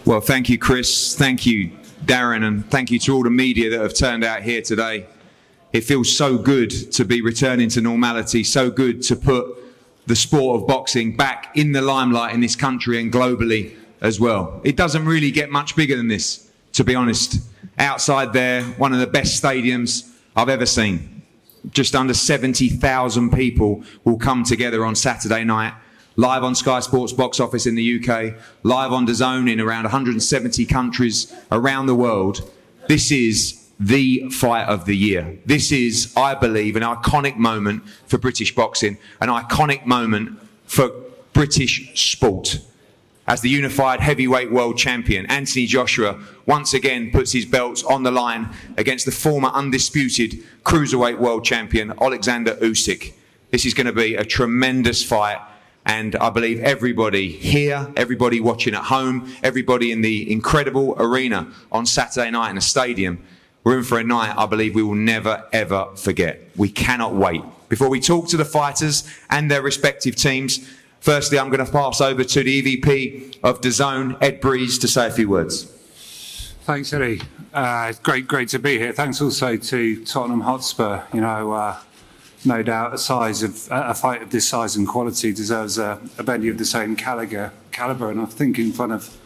Well, thank you, Chris. Thank you, Darren, and thank you to all the media that have turned out here today. It feels so good to be returning to normality, so good to put the sport of boxing back in the limelight in this country and globally as well. It doesn't really get much bigger than this, to be honest. Outside there, one of the best stadiums I've ever seen. Just under 70,000 people will come together on Saturday night, live on Sky Sports box office in the UK, live on DAZN in around 170 countries around the world. This is the fight of the year. This is, I believe, an iconic moment for British boxing, an iconic moment for British sport. As the unified heavyweight world champion, Anthony Joshua once again puts his belts on the line against the former undisputed cruiserweight world champion, Oleksandr Usyk. This is going to be a tremendous fight. And I believe everybody here, everybody watching at home, everybody in the incredible arena on Saturday night in the stadium, we're in for a night I believe we will never, ever forget. We cannot wait. Before we talk to the fighters and their respective teams, firstly, I'm going to pass over to the EVP of DAZN, Ed Breeze, to say a few words. Thanks, Eddie. It's great to be here. Thanks also to Tottenham Hotspur. No doubt a fight of this size and quality deserves a venue of the same calibre, and I think in front of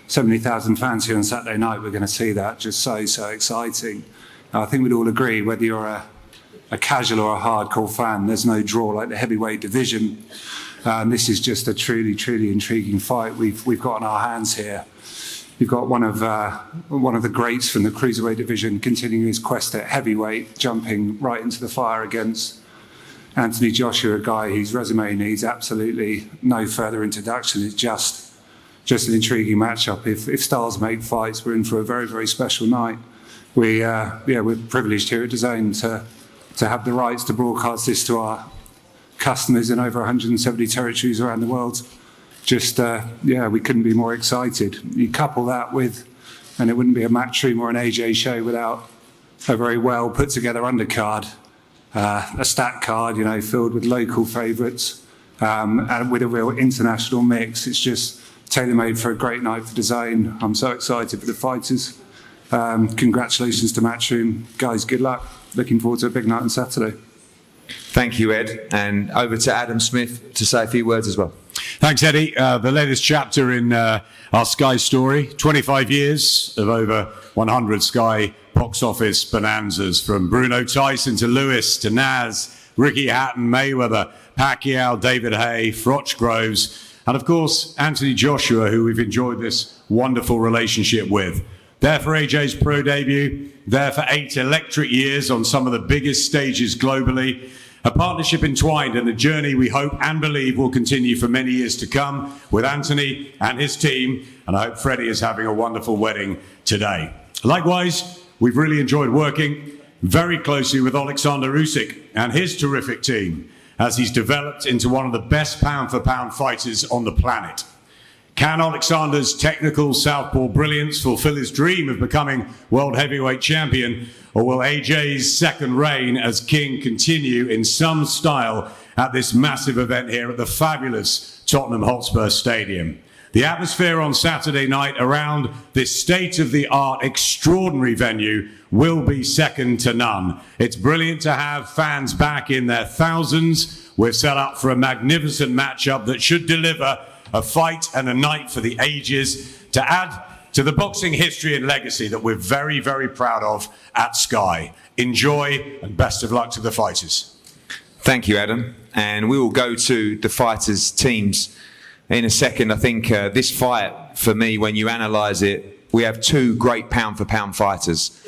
70,000 fans here on Saturday night we're going to see that. Just so exciting. I think we'd all agree, whether you're a casual or a hardcore fan, there's no draw like the heavyweight division, and this is just a truly intriguing fight we've got on our hands here. You've got one of the greats from the cruiserweight division continuing his quest at heavyweight, jumping right into the fire against Anthony Joshua, a guy whose resume needs absolutely no further introduction. It's just an intriguing matchup. If stars make fights, we're in for a very special night. We're privileged here at DAZN to have the rights to broadcast this to our customers in over 170 territories around the world. We couldn't be more excited. You couple that with, and it wouldn't be a Matchroom or an AJ show without a very well put together undercard. A stat card, filled with local favourites, and with a real international mix. It's just tailor-made for a great night for DAZN. I'm so excited for the fighters. Congratulations to Matchroom. Guys, good luck. Looking forward to a big night on Saturday. Thank you, Ed. And over to Adam Smith to say a few words as well. Thanks, Eddie. The latest chapter in our Sky story, 25 years of over 100 Sky box office bonanzas, from Bruno Tyson to Lewis to Naz, Ricky Hatton, Mayweather, Pacquiao, David Haye, Froch Groves, and of course, Anthony Joshua, who we've enjoyed this wonderful relationship with. There for AJ's pro debut, there for 8 electric years on some of the biggest stages globally. A partnership entwined and a journey we hope and believe will continue for many years to come with Anthony and his team, and I hope Freddie is having a wonderful wedding today. Likewise, we've really enjoyed working very closely with Oleksandr Usyk and his terrific team as he's developed into one of the best pound-for-pound fighters on the planet. Can Oleksandr's technical southpaw brilliance fulfill his dream of becoming world heavyweight champion, or will AJ's second reign as king continue in some style at this massive event here at the fabulous Tottenham Hotspur Stadium? The atmosphere on Saturday night around this state-of-the-art extraordinary venue will be second to none. It's brilliant to have fans back in their thousands. We're set up for a magnificent matchup that should deliver a fight and a night for the ages to add to the boxing history and legacy that we're very proud of at Sky. enjoy, and best of luck to the fighters. Thank you, Adam. And we will go to the fighters' teams in a second. I think this fight, for me, when you analyse it, we have two great pound-for-pound fighters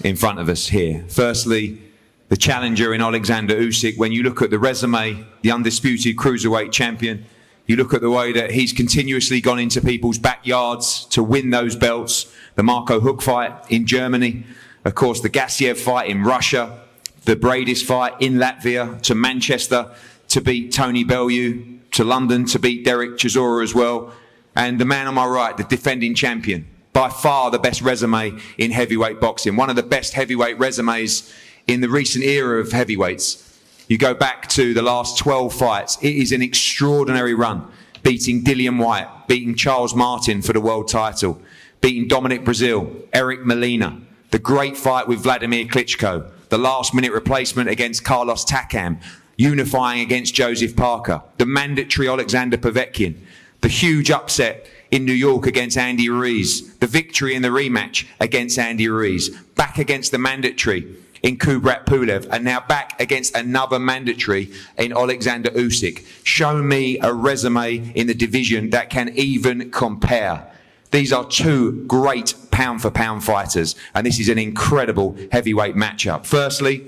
in front of us here. Firstly, the challenger in Oleksandr Usyk. When you look at the resume, the undisputed cruiserweight champion, you look at the way that he's continuously gone into people's backyards to win those belts. The Marco Huck fight in Germany, of course, the Gassiev fight in Russia, the Bradis fight in Latvia, to Manchester to beat Tony Bellew, to London to beat Derek Chisora as well. And the man on my right, the defending champion, by far the best resume in heavyweight boxing, one of the best heavyweight resumes in the recent era of heavyweights. You go back to the last 12 fights, it is an extraordinary run, beating Dillian White, beating Charles Martin for the world title, beating Dominic Brazil, Eric Molina, the great fight with Vladimir Klitschko, the last-minute replacement against Carlos Takam, unifying against Joseph Parker, the mandatory Alexander Povetkin, the huge upset in New York against Andy Ruiz, the victory in the rematch against Andy Ruiz, back against the mandatory in Kubrat Pulev, and now back against another mandatory in Oleksandr Usyk. Show me a resume in the division that can even compare. These are two great pound-for-pound fighters, and this is an incredible heavyweight matchup. Firstly,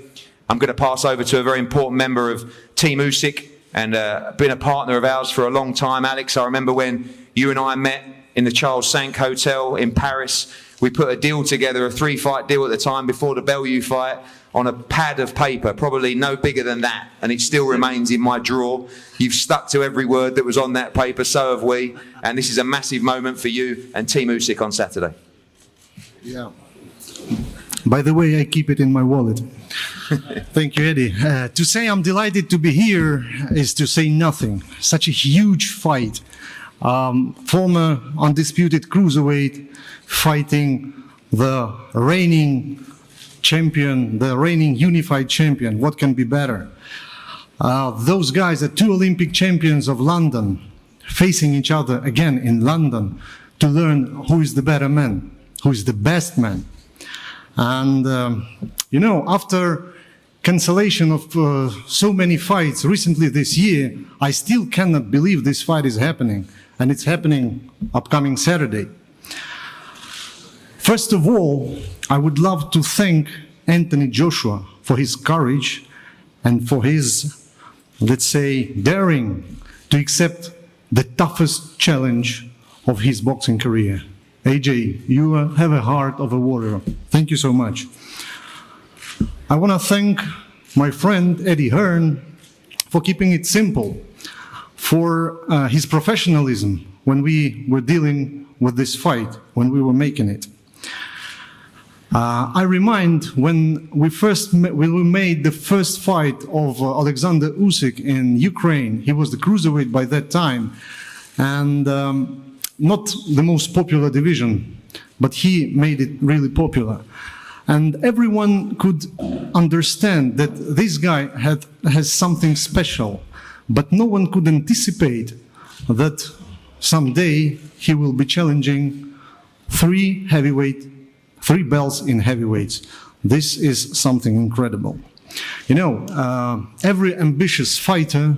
I'm going to pass over to a very important member of Team Usyk and been a partner of ours for a long time. Alex, I remember when you and I met in the Charles Cinq Hotel in Paris. We put a deal together, a 3-fight deal at the time before the Bellew fight, on a pad of paper, probably no bigger than that, and it still remains in my drawer. You've stuck to every word that was on that paper, so have we, and this is a massive moment for you and Team Usyk on Saturday. Yeah. By the way, I keep it in my wallet. Thank you, Eddie. To say I'm delighted to be here is to say nothing. Such a huge fight. Former undisputed cruiserweight fighting the reigning champion, the reigning unified champion. What can be better? Those guys are two Olympic champions of London, facing each other again in London to learn who is the better man, who is the best man. And, you know, after cancellation of so many fights recently this year, I still cannot believe this fight is happening. And it's happening upcoming Saturday. First of all, I would love to thank Anthony Joshua for his courage and for his, let's say, daring to accept the toughest challenge of his boxing career. AJ, you have a heart of a warrior. Thank you so much. I want to thank my friend Eddie Hearn for keeping it simple, for his professionalism when we were dealing with this fight, when we were making it. I remind when we made the first fight of Oleksandr Usyk in Ukraine. He was the cruiserweight by that time, and not the most popular division, but he made it really popular. And everyone could understand that this guy has something special, but no one could anticipate that someday he will be challenging three belts in heavyweights. This is something incredible. You know, every ambitious fighter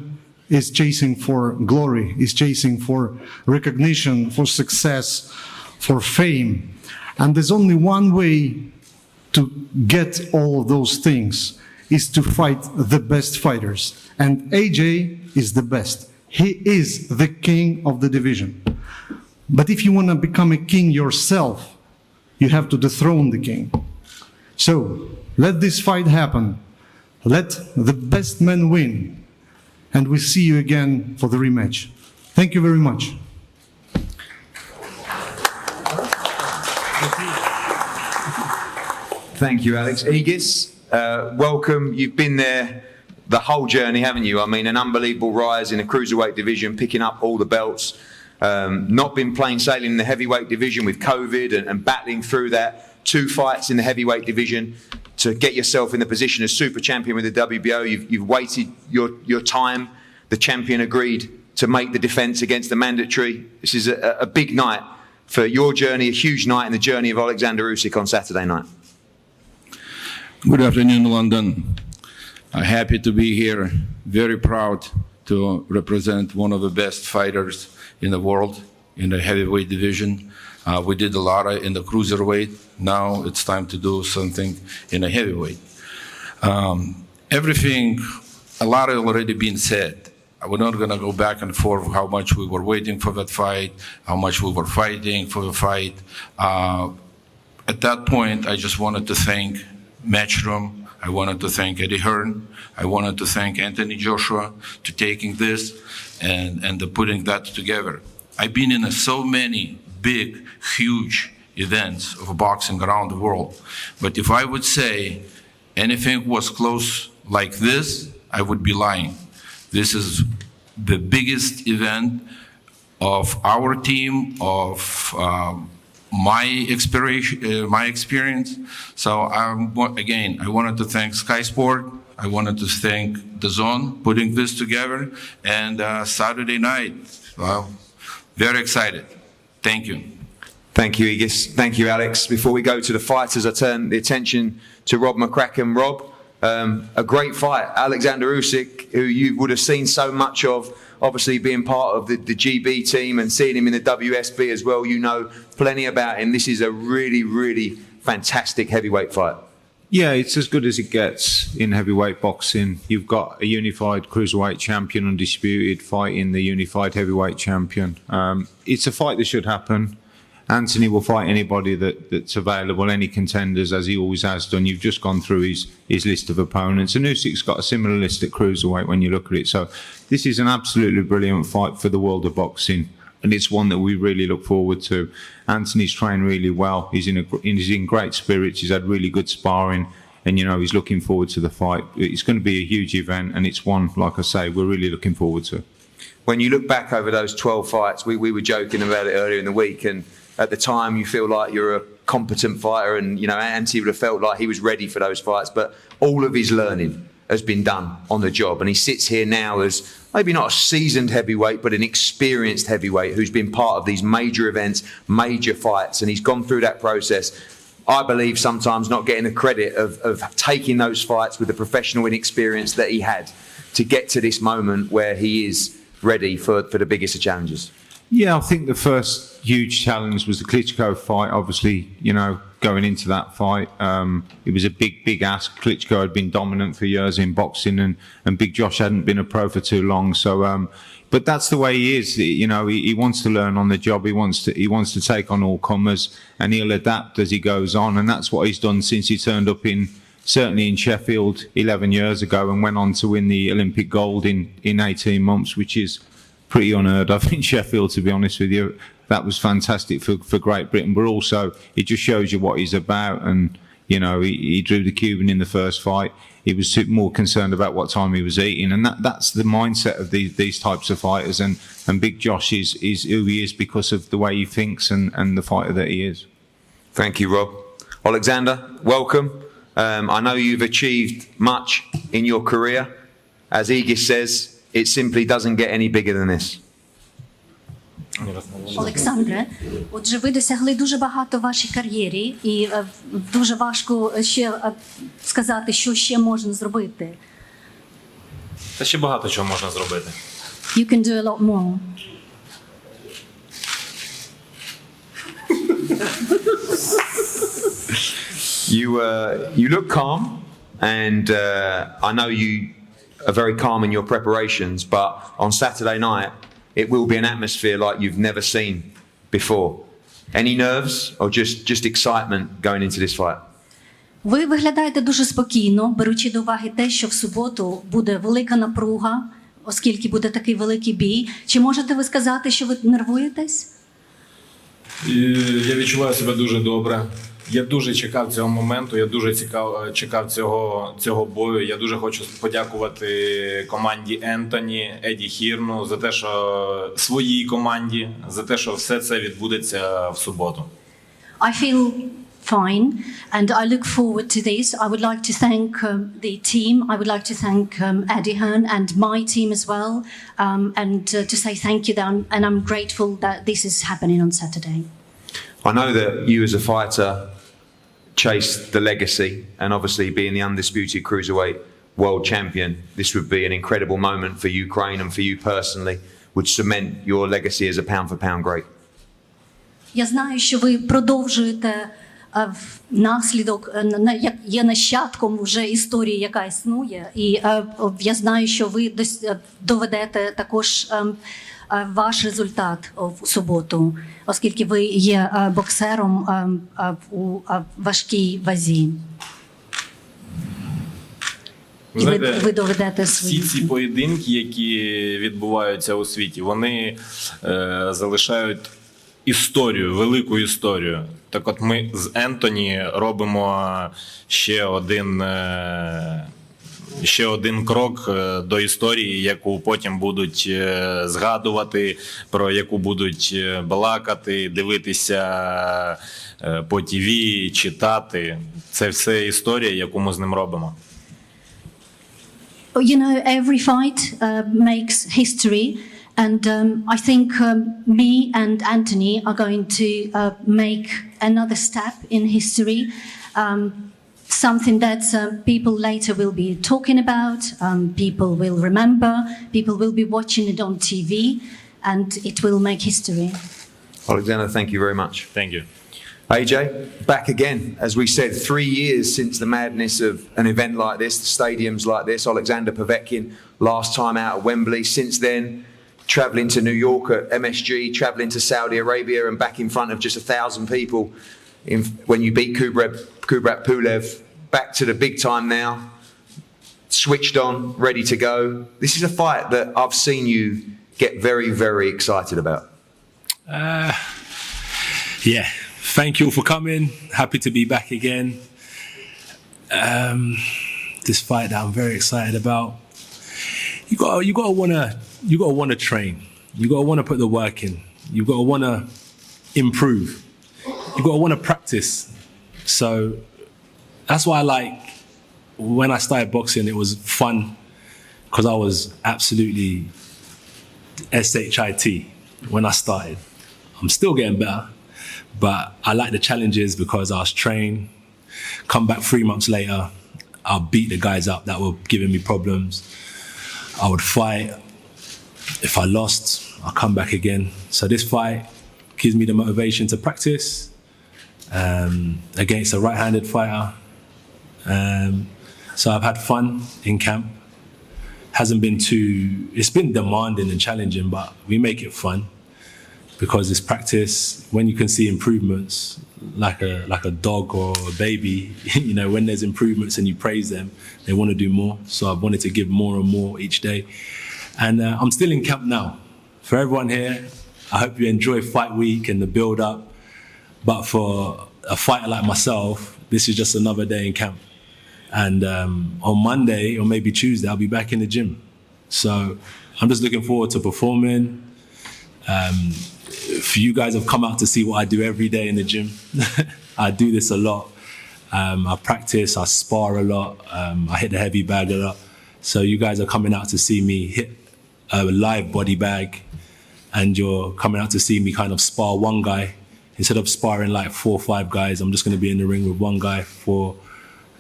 is chasing for glory, is chasing for recognition, for success, for fame. And there's only one way to get all of those things, is to fight the best fighters. And AJ is the best. He is the king of the division. But if you want to become a king yourself, you have to dethrone the king. So let this fight happen. Let the best man win. And we'll see you again for the rematch. Thank you very much. Thank you, Alex. Aegis, welcome. You've been there the whole journey, haven't you? I mean, an unbelievable rise in the cruiserweight division, picking up all the belts. Not been plain sailing in the heavyweight division with COVID and battling through that. 2 fights in the heavyweight division to get yourself in the position as super champion with the WBO. You've waited your time. The champion agreed to make the defence against the mandatory. This is a big night for your journey, a huge night in the journey of Oleksandr Usyk on Saturday night. Good afternoon, London. Happy to be here. Very proud to represent one of the best fighters in the world in the heavyweight division. We did a lot in the cruiserweight. Now it's time to do something in the heavyweight. A lot has already been said. We're not going to go back and forth how much we were waiting for that fight, how much we were fighting for the fight. At that point, I just wanted to thank Matchroom. I wanted to thank Eddie Hearn. I wanted to thank Anthony Joshua to taking this and putting that together. I've been in so many big, huge events of boxing around the world. But if I would say anything was close like this, I would be lying. This is the biggest event of our team, of my experience. So again, I wanted to thank Sky Sport. I wanted to thank DAZN putting this together. And Saturday night, well, very excited. Thank you. Thank you, Igis. Thank you, Alex. Before we go to the fighters, I turn the attention to Rob McCracken. Rob, a great fight. Oleksandr Usyk, who you would have seen so much of, obviously being part of the GB team and seeing him in the WSB as well. You know plenty about him. This is a really, really fantastic heavyweight fight. Yeah, it's as good as it gets in heavyweight boxing. You've got a unified cruiserweight champion, undisputed, fighting the unified heavyweight champion. It's a fight that should happen. Anthony will fight anybody that's available, any contenders, as he always has done. You've just gone through his list of opponents. And Usyk's got a similar list at cruiserweight when you look at it. So this is an absolutely brilliant fight for the world of boxing. And it's one that we really look forward to. Anthony's trained really well. He's in great spirits. He's had really good sparring. And, you know, he's looking forward to the fight. It's going to be a huge event. And it's one, like I say, we're really looking forward to. When you look back over those 12 fights, we were joking about it earlier in the week. And at the time, you feel like you're a competent fighter. And, you know, Anthony would have felt like he was ready for those fights. But all of his learning has been done on the job. And he sits here now as maybe not a seasoned heavyweight, but an experienced heavyweight who's been part of these major events, major fights. And he's gone through that process. I believe sometimes not getting the credit of taking those fights with the professional inexperience that he had to get to this moment where he is ready for the biggest of challenges. Yeah, I think the first huge challenge was the Klitschko fight. Obviously, you know, going into that fight, it was a big ask. Klitschko had been dominant for years in boxing, and Big Josh hadn't been a pro for too long. So, but that's the way he is. You know, he wants to learn on the job. He wants to take on all comers, and he'll adapt as he goes on. And that's what he's done since he turned up certainly in Sheffield 11 years ago, and went on to win the Olympic gold in 18 months, which is pretty unheard of in Sheffield, to be honest with you. That was fantastic for Great Britain, but also it just shows you what he's about. And, you know, he drew the Cuban in the first fight. He was more concerned about what time he was eating. And that's the mindset of these types of fighters. And Big Josh is who he is because of the way he thinks and the fighter that he is. Thank you, Rob. Oleksandr, welcome. I know you've achieved much in your career. As Igis says, it simply doesn't get any bigger than this. Олександре, отже, ви досягли дуже багато в вашій кар'єрі, і дуже важко ще сказати, що ще можна зробити. Та ще багато чого можна зробити. You can do a lot more. You look calm, and I know you are very calm in your preparations, but on Saturday night, it will be an atmosphere like you've never seen before. Any nerves or just excitement going into this fight? Ви виглядаєте дуже спокійно, беручи до уваги те, що в суботу буде велика напруга, оскільки буде такий великий бій. Чи можете ви сказати, що ви нервуєтесь? Я відчуваю себе дуже добре. Я дуже чекав цього моменту, я дуже чекав цього бою. Я дуже хочу подякувати команді Ентоні, Еді Хірну за те, що своїй команді, за те, що все це відбудеться в суботу. I feel fine and I look forward to this. I would like to thank the team. I would like to thank Eddie Hearn and my team as well, and to say thank you and I'm grateful that this is happening on Saturday. I know that you as a fighter, chase the legacy and obviously being the undisputed cruiserweight world champion, this would be an incredible moment for Ukraine and for you personally, would cement your legacy as a pound-for-pound great. Я знаю, що ви продовжуєте внаслідок, є нащадком вже історії, яка існує, і я знаю, що ви доведете також ваш результат в суботу, оскільки ви є боксером у важкій вазі. І ви доведете свої. Всі ці поєдинки, які відбуваються у світі, вони залишають історію, велику історію. Так от ми з Ентоні робимо ще один крок до історії, яку потім будуть згадувати, про яку будуть балакати, дивитися по ТВ, читати. Це все історія, яку ми з ним робимо. You know, every fight makes history, and I think me and Anthony are going to make another step in history, something that people later will be talking about, people will remember, people will be watching it on TV, and it will make history. Oleksandr, thank you very much. Thank you. AJ, back again. As we said, 3 years since the madness of an event like this, the stadiums like this. Oleksandr Povetkin, last time out at Wembley. Since then, travelling to New York at MSG, travelling to Saudi Arabia and back in front of just 1,000 people when you beat Kubrat Pulev. Back to the big time now. Switched on, ready to go. This is a fight that I've seen you get very, very excited about. Yeah. Thank you all for coming. Happy to be back again. This fight that I'm very excited about. You gotta wanna train. You gotta wanna put the work in. You gotta wanna improve. You gotta wanna practice. So that's why I like when I started boxing. It was fun because I was absolutely SHIT when I started. I'm still getting better. But I like the challenges because I was trained. Come back 3 months later, I'll beat the guys up that were giving me problems. I would fight. If I lost, I'll come back again. So this fight gives me the motivation to practice against a right-handed fighter. So I've had fun in camp. It's been demanding and challenging, but we make it fun. Because it's practice, when you can see improvements, like a dog or a baby, you know, when there's improvements and you praise them, they want to do more. So I've wanted to give more and more each day. And I'm still in camp now. For everyone here, I hope you enjoy fight week and the build up. But for a fighter like myself, this is just another day in camp. And on Monday or maybe Tuesday, I'll be back in the gym. So I'm just looking forward to performing. For you guys have come out to see what I do every day in the gym. I do this a lot. I practice, I spar a lot, I hit the heavy bag a lot. So you guys are coming out to see me hit a live body bag, and you're coming out to see me kind of spar one guy. Instead of sparring like 4 or 5 guys, I'm just going to be in the ring with one guy for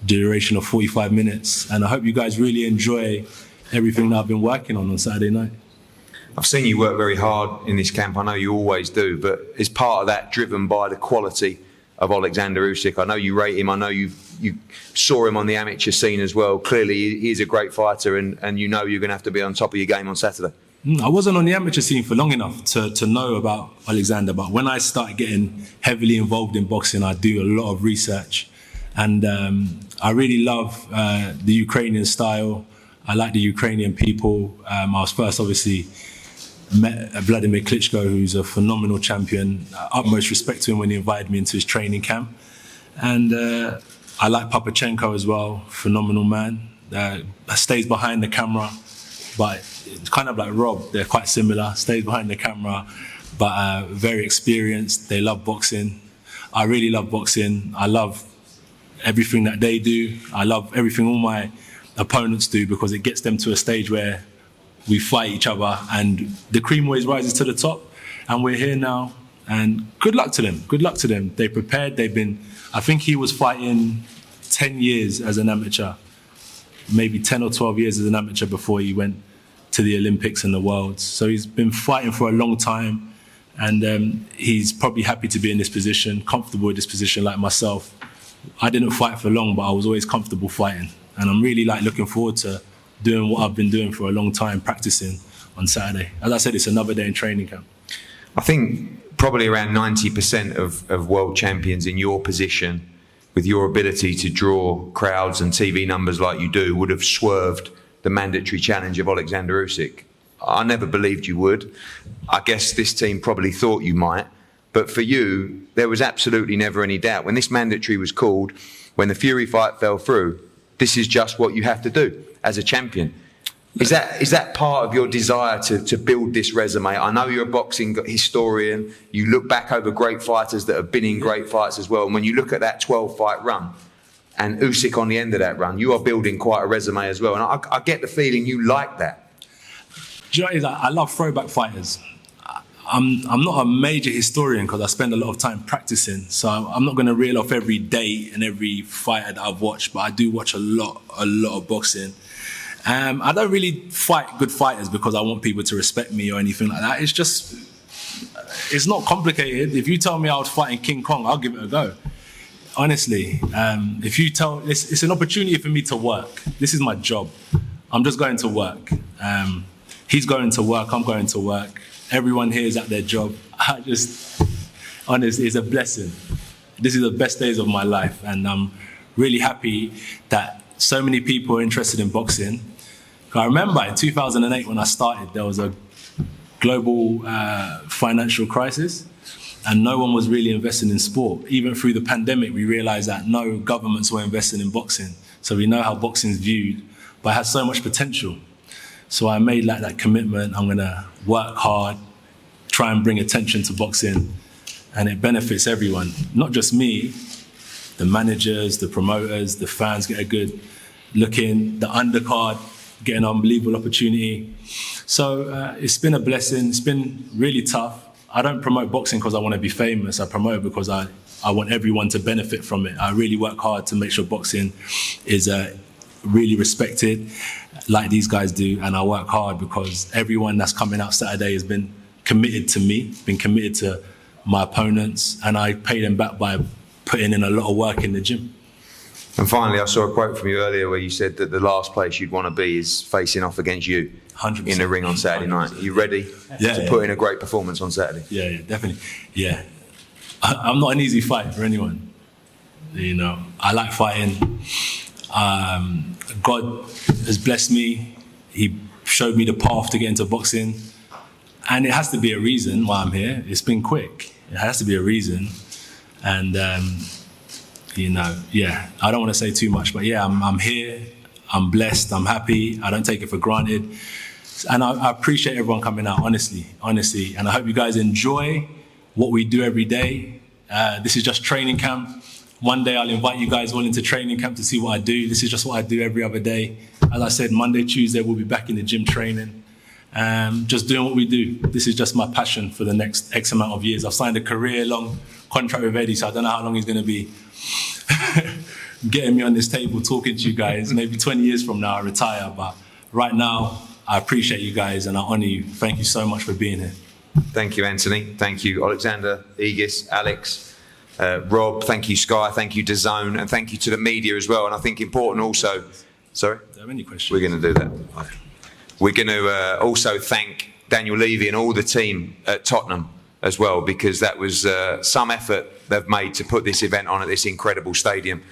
the duration of 45 minutes. And I hope you guys really enjoy everything that I've been working on Saturday night. I've seen you work very hard in this camp. I know you always do, but is part of that driven by the quality of Oleksandr Usyk? I know you rate him. I know you saw him on the amateur scene as well. Clearly, he is a great fighter, and you know you're going to have to be on top of your game on Saturday. I wasn't on the amateur scene for long enough to know about Oleksandr, but when I started getting heavily involved in boxing, I do a lot of research. And I really love the Ukrainian style. I like the Ukrainian people. I was first, obviously, met Vladimir Klitschko, who's a phenomenal champion. Utmost respect to him when he invited me into his training camp. And I like Papachenko as well, phenomenal man. Stays behind the camera, but it's kind of like Rob, they're quite similar. Stays behind the camera, but very experienced. They love boxing. I really love boxing. I love everything that they do. I love everything all my opponents do because it gets them to a stage where we fight each other and the cream always rises to the top, and we're here now And good luck to them. Good luck to them. They prepared. I think he was fighting 10 years as an amateur, maybe 10 or 12 years as an amateur before he went to the Olympics and the Worlds. So he's been fighting for a long time, and he's probably happy to be in this position, comfortable in this position like myself. I didn't fight for long, but I was always comfortable fighting. And I'm really looking forward to doing what I've been doing for a long time, practicing on Saturday. As I said, it's another day in training camp. I think probably around 90% of world champions in your position, with your ability to draw crowds and TV numbers like you do, would have swerved the mandatory challenge of Oleksandr Usyk. I never believed you would. I guess this team probably thought you might. But for you, there was absolutely never any doubt. When this mandatory was called, when the Fury fight fell through, this is just what you have to do as a champion. Is that part of your desire to build this resume? I know you're a boxing historian. You look back over great fighters that have been in great fights as well. And when you look at that 12-fight run and Usyk on the end of that run, you are building quite a resume as well. And I get the feeling you like that. Do you know what it is? I love throwback fighters. I'm not a major historian because I spend a lot of time practicing. So I'm not going to reel off every date and every fighter that I've watched, but I do watch a lot of boxing. I don't really fight good fighters because I want people to respect me or anything like that. It's not complicated. If you tell me I was fighting King Kong, I'll give it a go. Honestly, if you tell, it's an opportunity for me to work. This is my job. I'm just going to work. He's going to work, I'm going to work. Everyone here is at their job. Honestly, it's a blessing. This is the best days of my life, and I'm really happy that so many people are interested in boxing. I remember in 2008 when I started, there was a global financial crisis, and no one was really investing in sport. Even through the pandemic, we realized that no governments were investing in boxing. So we know how boxing is viewed, but it has so much potential. So I made that commitment. I'm gonna work hard, try and bring attention to boxing, and it benefits everyone, not just me. The managers, the promoters, the fans get a good look in, the undercard get an unbelievable opportunity. So it's been a blessing. It's been really tough. I don't promote boxing because I want to be famous. I promote it because I want everyone to benefit from it. I really work hard to make sure boxing is really respected like these guys do, and I work hard because everyone that's coming out Saturday has been committed to me, been committed to my opponents, and I pay them back by putting in a lot of work in the gym. And finally, I saw a quote from you earlier where you said that the last place you'd want to be is facing off against you 100%. In the ring on Saturday night. Are you ready to put in a great performance on Saturday? Yeah, definitely. Yeah. I'm not an easy fight for anyone. You know, I like fighting. God has blessed me. He showed me the path to get into boxing. And it has to be a reason why I'm here. It's been quick. It has to be a reason. And, you know, yeah, I don't want to say too much, but yeah, I'm here. I'm blessed. I'm happy. I don't take it for granted. And I appreciate everyone coming out, honestly. And I hope you guys enjoy what we do every day. This is just training camp. One day I'll invite you guys all into training camp to see what I do. This is just what I do every other day. As I said, Monday, Tuesday, we'll be back in the gym training. Just doing what we do. This is just my passion for the next X amount of years. I've signed a career-long contract with Eddie, so I don't know how long he's going to be getting me on this table talking to you guys. Maybe 20 years from now I retire, but right now I appreciate you guys and I honour you. Thank you so much for being here. Thank you, Anthony. Thank you, Oleksandr, Aegis, Alex, Rob. Thank you, Sky. Thank you, DAZN, and thank you to the media as well. And I think important also. Sorry? Do you have any questions? We're going to do that. We're going to also thank Daniel Levy and all the team at Tottenham as well, because that was some effort they've made to put this event on at this incredible stadium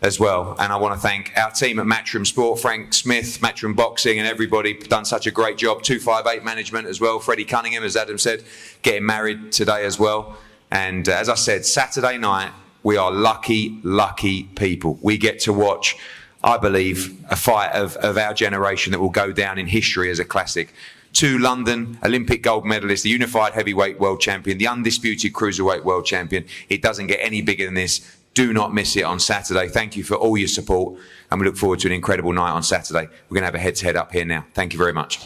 as well. And I want to thank our team at Matchroom Sport, Frank Smith, Matchroom Boxing, and everybody done such a great job. 258 management as well. Freddie Cunningham, as Adam said, getting married today as well. And as I said, Saturday night, we are lucky people. We get to watch, I believe, a fight of our generation that will go down in history as a classic. 2 London Olympic gold medalists, the unified heavyweight world champion, the undisputed cruiserweight world champion. It doesn't get any bigger than this. Do not miss it on Saturday. Thank you for all your support, and we look forward to an incredible night on Saturday. We're going to have a head-to-head up here now. Thank you very much.